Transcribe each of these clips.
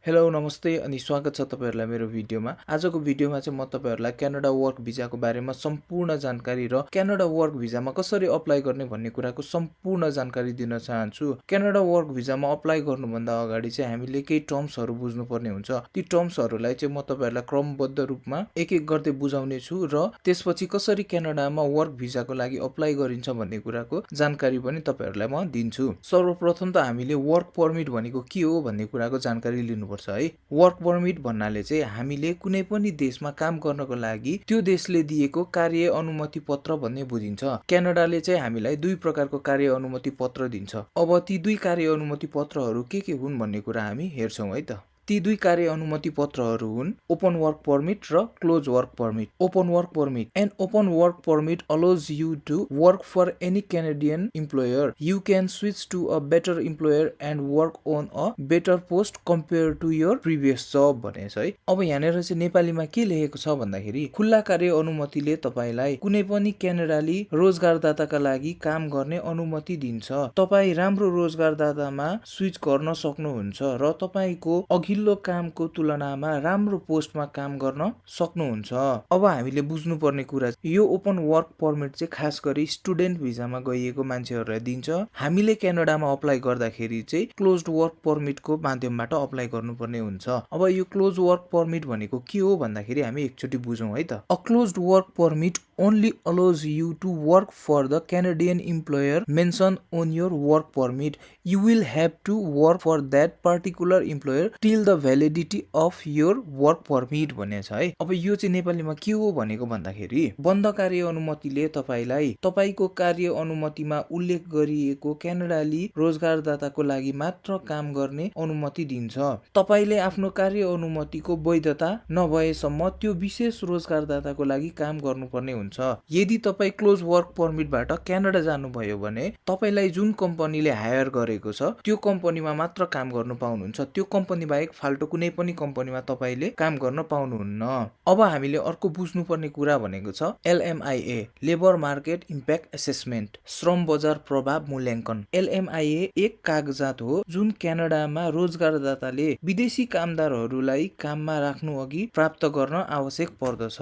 Hello नमस्ते अनि स्वागत छ तपाईहरुलाई मेरो भिडियोमा। आजको भिडियोमा चाहिँ म तपाईहरुलाई क्यानाडा वर्क भिजाको बारेमा सम्पूर्ण जानकारी र क्यानाडा वर्क भिजामा कसरी अप्लाई गर्ने भन्ने कुराको सम्पूर्ण जानकारी दिन चाहन्छु। क्यानाडा वर्क भिजामा अप्लाई गर्नुभन्दा अगाडि चाहिँ हामीले केही टर्म्सहरु बुझ्नुपर्ने हुन्छ। ती टर्म्सहरुलाई चाहिँ म तपाईहरुलाई क्रमबद्ध रूपमा एक एक गर्दै बुझाउने छु र त्यसपछि कसरी क्यानाडामा वर्क भिजाको लागि अप्लाई गरिन्छ भन्ने कुराको जानकारी पनि तपाईहरुलाई म दिन्छु। सर्वप्रथम त हामीले वर्क परमिट भनेको के हो भन्ने कुराको जानकारी लिनु पर्छ है। वर्क परमिट भन्नाले चाहिँ हामीले कुनै पनि देशमा काम गर्नको लागि त्यो देशले दिएको कार्य अनुमति पत्र भन्ने बुझिन्छ। क्यानाडाले चाहिँ हामीलाई दुई प्रकारको कार्य अनुमति पत्र दिन्छ। अब ती दुई कार्य अनुमति पत्रहरू के हुन् भन्ने कुरा हामी हेर्छौं है त। ती दुई कार्य अनुमति पत्रहरू हुन् ओपन वर्क परमिट र close work permit. Open work permit an open work permit allows you to work for any Canadian employer. You can switch to a better employer and work on a better post compared to your previous job भनेछ है। अब यहाँनेर चाहिँ नेपालीमा के लेखेको छ भन्दाखेरि खुल्ला कार्य अनुमतिले तपाईलाई कुनै पनि क्यानाडाली रोजगारदाताका लागि काम गर्ने अनुमति दिन्छ। तपाई राम्रो रोजगारदातामा स्विच गर्न सक्नुहुन्छ र तपाईको अघिल्लो कामको तुलनामा राम्रो पोस्टमा काम गर्न सक्नुहुन्छ। अब हामीले बुझ्नुपर्ने कुरा यो ओपन वर्क परमिट चाहिँ खास गरी स्टुडेन्ट भिजामा गइएको मान्छेहरुलाई दिन्छ। हामीले क्यानाडामा अप्लाई गर्दाखेरि चाहिँ क्लोज्ड वर्क परमिटको माध्यमबाट अप्लाई गर्नुपर्ने हुन्छ। अब यो क्लोज वर्क परमिट भनेको के हो भन्दाखेरि हामी एकचोटी बुझौं है त। A closed work permit only allows you to work for the Canadian employer mentioned on your work permit. You will have to work for that particular employer till the validity of your work permit भनेछ है। अब यो चाहिँ नेपालीमा के हो भनेको भन्दाखेरि बन्द कार्य अनुमतिले तपाईलाई तपाईको कार्य अनुमतिमा उल्लेख गरिएको क्यानाडाली रोजगारदाताको लागि मात्र काम गर्ने अनुमति दिन्छ। तपाईले आफ्नो कार्य अनुमतिको वैधता नभएसम्म त्यो विशेष रोजगारदाताको लागि काम गर्नुपर्ने हुन्छ। यदि तपाई क्लोज वर्क परमिटबाट क्यानाडा जानुभयो भने तपाईलाई जुन कम्पनीले हायर गरेको छ त्यो कम्पनीमा मात्र काम गर्न पाउनुहुन्छ। त्यो कम्पनी बाहेक फाल्टो कुनै पनि कम्पनीमा तपाईले काम गर्न पाउनुहुन्न। अब हामीले अर्को बुझ्नुपर्ने कुरा भनेको छ LMIA labour market impact assessment श्रम बजार प्रभाव मूल्याङ्कन। LMIA एक कागजात हो जुन क्यानाडामा रोजगारदाताले विदेशी कामदारहरूलाई काममा राख्नु अघि प्राप्त गर्न आवश्यक पर्दछ।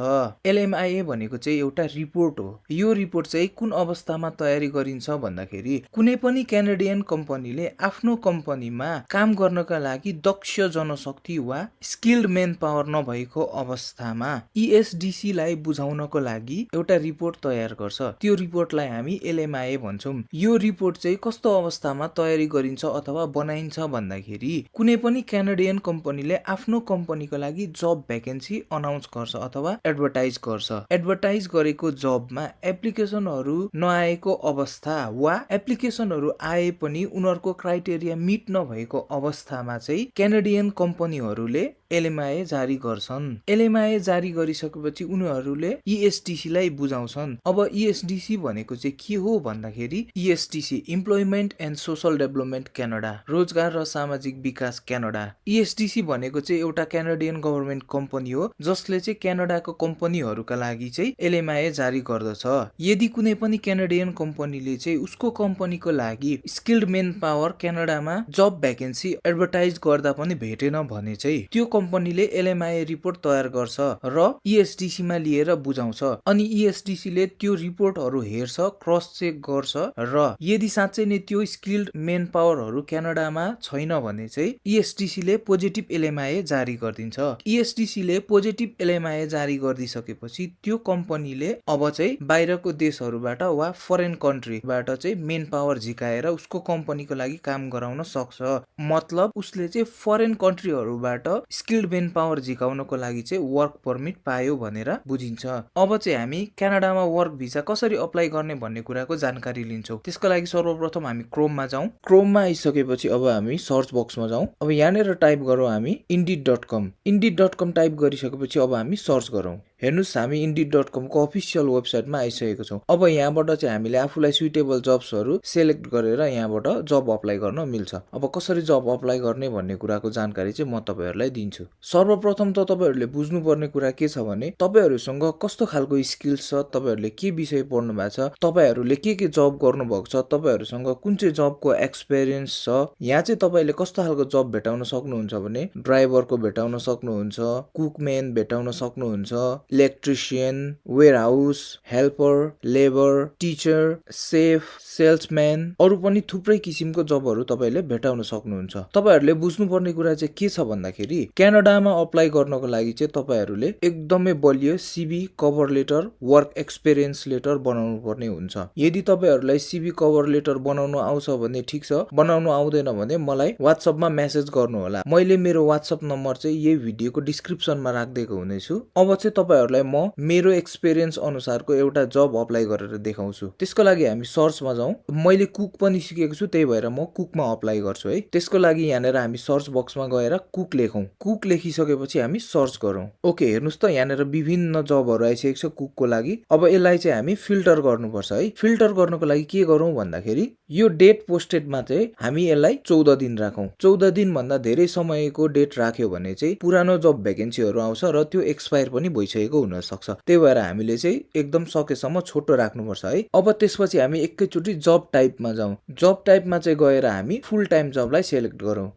LMIA भनेको चाहिँ एउटा रिपोर्ट हो। यो रिपोर्ट चाहिँ कुन अवस्थामा तयारी गरिन्छ भन्दाखेरि कुनै पनि क्यानाडियन कम्पनीले आफ्नो कम्पनीमा काम गर्नका लागि दक्ष जनशक्ति वा स्किल्ड मेन पावर नभएको अवस्थामा ESDC लाई बुझाउनको लागि एउटा रिपोर्ट तयार गर्छ। त्यो रिपोर्टलाई हामी LMIA भन्छौं। यो रिपोर्ट चाहिँ कस्तो अवस्थामा तयारी गरिन्छ अथवा बनाइन्छ भन्दाखेरि कुनै पनि क्यानाडियन कम्पनीले आफ्नो कम्पनीको लागि जब भ्याकेन्सी अनाउन्स गर्छ अथवा एडभर्टाइज गर्छ। एडभर्टाइज गरेको जबमा एप्लिकेसनहरु नआएको अवस्था वा एप्लिकेसनहरु आए पनि उनीहरुको क्राइटेरिया मिट नभएको अवस्थामा चाहिँ क्यानाडियन कम्पनीहरुले LMIA जारी गर्छन्। LMIA जारी गरिसकेपछि उनीहरुले ESDC लाई बुझाउँछन्। अब ESDC भनेको चाहिँ के हो भन्दाखेरि ESDC employment and social development Canada रोजगार र सामाजिक विकास क्यानाडा। ESDC भनेको चाहिँ एउटा क्यानाडियन गभर्नमेन्ट कम्पनी हो जसले चाहिँ क्यानाडाको कम्पनीहरुका लागि चाहिँ LMIA जारी गर्दछ। यदि कुनै पनि क्यानाडियन कम्पनीले चाहिँ उसको कम्पनीको लागि स्किल्ड मेन पावर क्यानाडामा जब भ्याकेन्सी एडभर्टाइज गर्दा पनि भेटेन भने चाहिँ त्यो कम्पनीले LMIA रिपोर्ट तयार गर्छ र ESDC मा लिएर बुझाउँछ। अनि ESDC ले त्यो रिपोर्टहरु हेर्छ, क्रस चेक गर्छ र यदि साँच्चै नै त्यो स्किल्ड मेन पावरहरु क्यानाडामा छैन भने चाहिँ ESDC ले पोजिटिभ LMIA जारी गरिदिन्छ। ESDC ले पोजिटिभ LMIA जारी गरिदिसकेपछि त्यो कम्पनीले अब चाहिँ बाहिरको देशहरुबाट वा फरेन कन्ट्रीबाट चाहिँ मेन पावर झिकाएर उसको कम्पनीको लागि काम गराउन सक्छ। मतलब उसले चाहिँ फरेन कन्ट्रीहरुबाट स्किल्ड मेन पावर झिकाउनको लागि चाहिँ वर्क परमिट पायो भनेर बुझिन्छ। अब चाहिँ हामी क्यानाडामा वर्क भिजा कसरी अप्लाई गर्ने भन्ने कुराको जानकारी लिन्छौं। त्यसको लागि सर्वप्रथम हामी क्रोममा जाउँ। क्रोममा आइसकेपछि अब हामी सर्च बक्समा जाउँ। अब यहाँनेर टाइप गरौँ हामी indeed.com। indeed.com टाइप गरिसकेपछि अब हामी सर्च गरौँ। हेर्नुस् हामी indeed.com को अफिसियल वेबसाइटमा आइसकेको छौं। अब यहाँबाट चाहिँ हामीले आफूलाई सुइटेबल जब्सहरु सिलेक्ट गरेर यहाँबाट जब अप्लाई गर्न मिल्छ। अब कसरी जब अप्लाई गर्ने भन्ने कुराको जानकारी चाहिँ म तपाईहरुलाई दिन्छु। सर्वप्रथम त तपाईहरुले बुझ्नुपर्ने कुरा के छ भने तपाईहरुसँग कस्तो खालको स्किल्स छ, तपाईहरुले के विषय पढ्नु भएको छ, तपाईहरुले के जब गर्नु भएको छ, तपाईहरुसँग कुन चाहिँ जबको एक्सपीरियन्स छ, यहाँ चाहिँ तपाईले कस्तो खालको जब भेटाउन सक्नुहुन्छ भने ड्राइभरको भेटाउन सक्नुहुन्छ, कुकम्यान भेटाउन सक्नुहुन्छ, electrician, warehouse, helper, labour, teacher, safe, salesman, अरु पनि थुप्रै किसिमको जबहरु तपाईले भेटाउन सक्नुहुन्छ। तपाईहरुले बुझ्नुपर्ने कुरा चाहिँ के छ भन्दाखेरि क्यानाडामा अप्लाई गर्नको लागि चाहिँ तपाईहरुले एकदमै बलियो CV, cover letter, work experience letter बनाउनु पर्ने हुन्छ। यदि तपाईहरुलाई सीवी, कभर लेटर बनाउन आउँछ भने ठीक छ, बनाउन आउँदैन भने मलाई WhatsApp मा मेसेज गर्नु होला। मैले मेरो WhatsApp नम्बर चाहिँ यही भिडियोको डिस्क्रिप्सनमा राख्दिएको हुनेछु। अब चाहिँ तपाईहरुलाई म मेरो एक्सपीरियन्स अनुसारको एउटा जब अप्लाई गरेर देखाउँछु। त्यसको लागि हामी सर्चमा जाउँ। मैले कुक पनि सिकेको छु, त्यही भएर म कुकमा अप्लाई गर्छु है। त्यसको लागि यहाँनेर हामी सर्च बक्समा गएर कुक लेखौं। कुक लेखिसकेपछि हामी सर्च गरौँ। ओके, हेर्नुस् त यहाँनेर विभिन्न जबहरु आइसकेको छ कुकको लागि। अब यसलाई चाहिँ हामी फिल्टर गर्नुपर्छ है। फिल्टर गर्नको लागि के गरौँ भन्दाखेरि यो डेट पोस्टेडमा चाहिँ हामी यसलाई 14 दिन राखौं। 14 दिन भन्दा धेरै समयको डेट राख्यो भने चाहिँ पुरानो जब भ्याकेन्सीहरु आउँछ र त्यो एक्सपायर पनि भइसकेको हुन सक्छ। त्यही भएर हामीले चाहिँ एकदम सकेसम्म छोटो राख्नुपर्छ है। अब त्यसपछि हामी एकैचोटी जब टाइपमा जाउँ। जब टाइपमा चाहिँ गएर हामी फुल टाइम जबलाई सिलेक्ट गरौँ।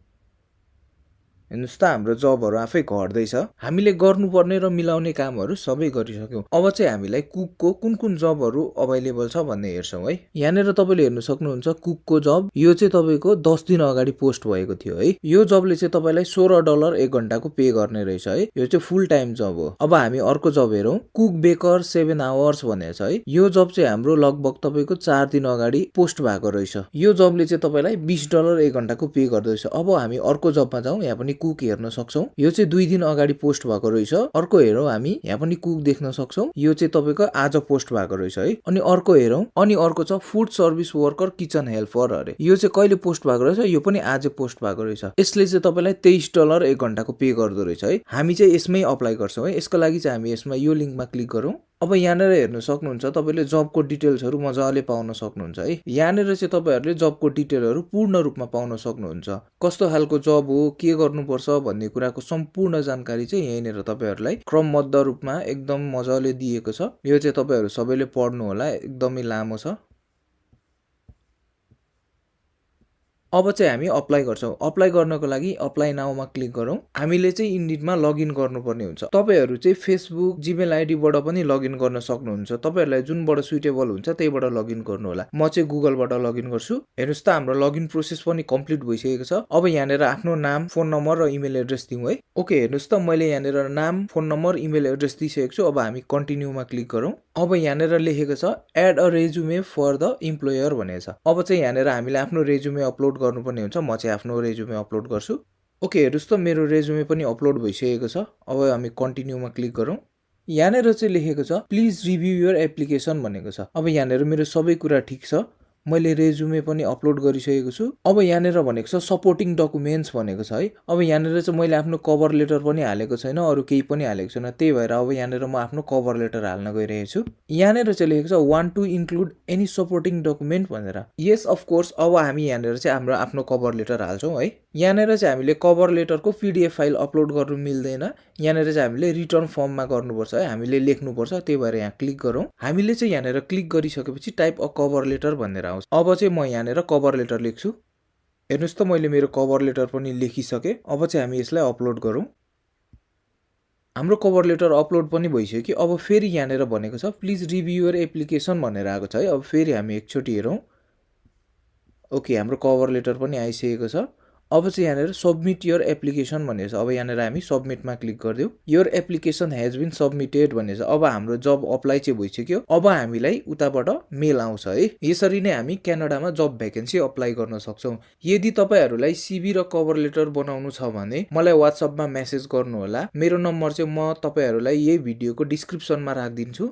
हेर्नुस् त हाम्रो जबहरु आफै घट्दै छ। हामीले गर्नुपर्ने र मिलाउने कामहरु सबै गरिसक्यौं। अब चाहिँ हामीलाई कुकको कुन जबहरु अवेलेबल छ भन्ने हेर्छौं है। यहाँनेर तपाईले हेर्न सक्नुहुन्छ कुकको जब। यो चाहिँ तपाईको 10 दिन अगाडि पोस्ट भएको थियो है। यो जबले चाहिँ तपाईलाई $16 एक घण्टाको पे गर्ने रहेछ है। यो चाहिँ फुल टाइम जब हो। अब हामी अर्को जब हेरौं। कुक बेकर 7 आवर्स भनेको छ है। यो जब चाहिँ हाम्रो लगभग तपाईको 4 दिन अगाडि पोस्ट भएको रहेछ। यो जबले चाहिँ तपाईलाई $20 एक घण्टाको पे गर्दैछ। अब हामी अर्को जबमा जाउँ। यहाँ पनि कुक हेर्न सक्छौं। यो चाहिँ 2 दिन अगाडि पोस्ट भएको रहेछ। अर्को हेरौं हामी, यहाँ पनि कुक देख्न सक्छौं। यो चाहिँ तपाईको आज पोस्ट भएको रहेछ है। अनि अर्को हेरौं। अनि अर्को छ food service worker kitchen helper अरे। यो चाहिँ कहिले पोस्ट भएको रहेछ? यो पनि आज पोस्ट भएको रहेछ। यसले चाहिँ तपाईलाई $23 एक घण्टाको पे गर्दो रहेछ है। हामी चाहिँ यसमै अप्लाई गर्छौं है। यसको लागि चाहिँ हामी यसमा यो लिंकमा क्लिक गरौँ। अब यहाँनेर हेर्न सक्नुहुन्छ तपाईले जबको डिटेल्सहरु मजाले पाउन सक्नुहुन्छ है। यहाँनेर चाहिँ तपाईहरुले जबको डिटेलहरु पूर्ण रूपमा पाउन सक्नुहुन्छ। कस्तो खालको जब हो, के गर्नुपर्छ भन्ने कुराको सम्पूर्ण जानकारी चाहिँ यहीँनेर तपाईहरुलाई क्रमबद्ध रूपमा एकदम मजाले दिएको छ। यो चाहिँ तपाईहरु सबैले पढ्नु होला, एकदमै लामो छ। अब चाहिँ हामी अप्लाई गर्छौं। अप्लाई गर्नको लागि अप्लाई नाउमा क्लिक गरौँ। हामीले चाहिँ इन्डिडमा लगइन गर्नुपर्ने हुन्छ। तपाईहरु चाहिँ फेसबुक, जीमेल आईडी बाट पनि लगइन गर्न सक्नुहुन्छ। तपाईहरुलाई जुनबाट सुइटेबल हुन्छ त्यहीबाट लगइन गर्नु होला। म चाहिँ गुगलबाट लगइन गर्छु। हेर्नुस् त हाम्रो लगइन प्रोसेस पनि कम्प्लिट भइसकेको छ। अब यहाँनेर आफ्नो नाम, फोन नम्बर र इमेल एड्रेस दिउँ है। ओके, हेर्नुस् त मैले यहाँनेर नाम, फोन नम्बर, इमेल एड्रेस दिइसकेको छु। अब हामी कन्टिन्युमा क्लिक गरौँ। अब यहाँनेर लेखेको छ add a resume for the employer भनेको छ। अब चाहिँ यहाँनेर हामीले आफ्नो रेज्युमे अपलोड गर्नुपर्ने हुन्छ। म चाहिँ आफ्नो रेज्युमे अपलोड गर्छु। ओके, हेर्नुस् त मेरो रेज्युमे पनि अपलोड भइसकेको छ। अब हामी कन्टिन्युमा क्लिक गरौँ। यहाँनेर चाहिँ लेखेको छ प्लिज रिभ्यू योर एप्लिकेसन भनेको छ। अब यहाँनेर मेरो सबै कुरा ठीक छ। मैले रेज्युमे पनि अपलोड गरिसकेको छु। अब यहाँनेर भनेको छ सपोर्टिङ डकुमेन्ट्स भनेको छ है। अब यहाँनेर चाहिँ मैले आफ्नो कभर लेटर पनि हालेको छैन, अरु केही पनि हालेको छैन। त्यही भएर अब यहाँनेर म आफ्नो कभर लेटर हाल्न गइरहेको छु। यहाँनेर चाहिँ लेखेको छ want to include any supporting document भनेर। Yes of course. अब हामी यहाँनेर चाहिँ हाम्रो आफ्नो कभर लेटर हाल्छौं है। यहाँनेर चाहिँ हामीले कभर लेटरको पीडीएफ फाइल अपलोड गर्नु मिल्दैन। यहाँनेर चाहिँ हामीले रिटर्न फर्ममा गर्नुपर्छ है। हामीले लेख्नुपर्छ। त्यही भएर यहाँ क्लिक गरौँ। हामीले चाहिँ यहाँनेर क्लिक गरिसकेपछि टाइप अ कभर लेटर भनेर आउँछ। अब चाहिँ म यहाँनेर कभर लेटर लेख्छु। हेर्नुस् त मैले मेरो कभर लेटर पनि लेखिसके। अब चाहिँ हामी यसलाई अपलोड गरौँ। हाम्रो कभर लेटर अपलोड पनि भइसक्यो। अब फेरि यहाँनेर भनेको छ प्लिज रिभ्यू योर एप्लिकेसन भनेर आएको छ है। अब फेरि हामी एकचोटी हेरौँ। ओके, हाम्रो कभर लेटर पनि आइसकेको छ। अब चाहिँ यहाँनेर सबमिट योर एप्लिकेसन भनेको छ। अब यहाँनेर हामी सबमिटमा क्लिक गर्दियौ। Your application has been submitted भनेको छ। अब हाम्रो जब अप्लाई चाहिँ भइसक्यो। अब हामीलाई उताबाट मेल आउँछ है। यसरी नै हामी क्यानाडामा जब भ्याकेन्सी अप्लाई गर्न सक्छौं। यदि तपाईहरुलाई सीवी र कभर लेटर बनाउनु छ भने मलाई WhatsApp मा मेसेज गर्नु होला। मेरो नम्बर चाहिँ म तपाईहरुलाई यही भिडियोको डिस्क्रिप्सनमा राख्दिन्छु।